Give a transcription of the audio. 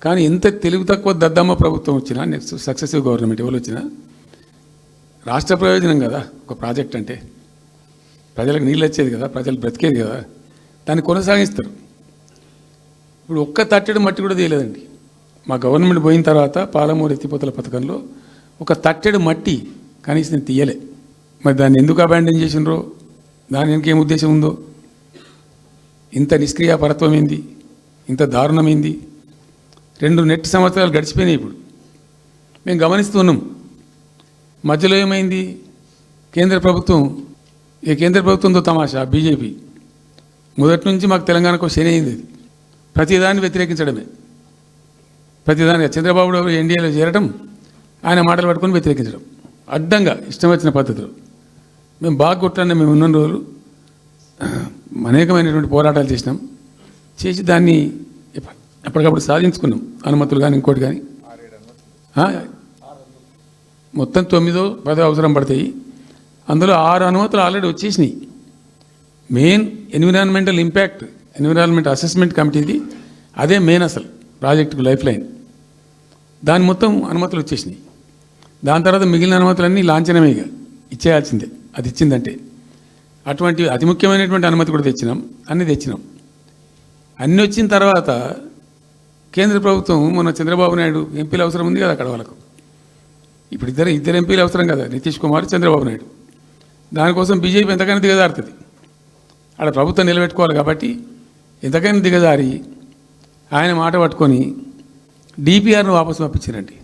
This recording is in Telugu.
కానీ ఎంత తెలుగు తక్కువ దద్దమ్మ ప్రభుత్వం వచ్చినా నెక్స్ట్ సక్సెసివ్ గవర్నమెంట్ ఎవరు వచ్చినా రాష్ట్ర ప్రయోజనం కదా ఒక ప్రాజెక్ట్ అంటే, ప్రజలకు నీళ్ళు వచ్చేది కదా, ప్రజలు బ్రతికేది కదా, దాన్ని కొనసాగిస్తారు. ఇప్పుడు ఒక్క తట్టెడు మట్టి కూడా తీయలేదండి మా గవర్నమెంట్ పోయిన తర్వాత. పాలమూరు ఎత్తిపోతల పథకంలో ఒక తట్టెడు మట్టి కనీసం తీయలే. మరి దాన్ని ఎందుకు అబాండన్ చేసినరో, దాని వెనక ఏం ఉద్దేశం ఉందో, ఇంత నిష్క్రియాపరత్వం ఏంది, ఇంత దారుణమైంది. 2 నెట్ సంవత్సరాలు గడిచిపోయినాయి. ఇప్పుడు మేము గమనిస్తున్నాం. మధ్యలో ఏమైంది, కేంద్ర ప్రభుత్వంతో తమాషా. బీజేపీ మొదటి నుంచి మాకు తెలంగాణకు శని అయింది. ప్రతిదాన్ని వ్యతిరేకించడమే, ప్రతిదాన్ని. చంద్రబాబు ఎన్డీఏలో చేరడం, ఆయన మాటలు పట్టుకొని వ్యతిరేకించడం, అడ్డంగా ఇష్టం వచ్చిన పద్ధతిలో. మేము బాగా కొట్టాన్ని. మేము ఉన్న రోజులు అనేకమైనటువంటి పోరాటాలు చేసి దాన్ని ఎప్పటికప్పుడు సాధించుకున్నాం. అనుమతులు కానీ ఇంకోటి కానీ మొత్తం 9-10 అవసరం పడతాయి. అందులో 6 అనుమతులు ఆల్రెడీ వచ్చేసినాయి. మెయిన్ ఎన్విరాన్మెంట్ అసెస్మెంట్ కమిటీది అదే మెయిన్ అసలు ప్రాజెక్టుకు లైఫ్ లైన్. దాని మొత్తం అనుమతులు వచ్చేసినాయి. దాని తర్వాత మిగిలిన అనుమతులన్నీ లాంఛనమేగా, ఇచ్చేయాల్సిందే. అది ఇచ్చిందంటే అటువంటి అతి ముఖ్యమైనటువంటి అనుమతి కూడా తెచ్చినాం. అన్నీ వచ్చిన తర్వాత కేంద్ర ప్రభుత్వం మొన్న చంద్రబాబు నాయుడు ఎంపీలు అవసరం ఉంది కదా అక్కడ వాళ్ళకు. ఇప్పుడు ఇద్దరు ఎంపీలు అవసరం కదా, నితీష్ కుమార్, చంద్రబాబు నాయుడు. దానికోసం బీజేపీ ఎంతకైనా దిగజారుతుంది. ఆడ ప్రభుత్వం నిలబెట్టుకోవాలి కాబట్టి ఎంతకైనా దిగజారి ఆయన మాట పట్టుకొని డిపిఆర్ను వాపసు పంపించారండి.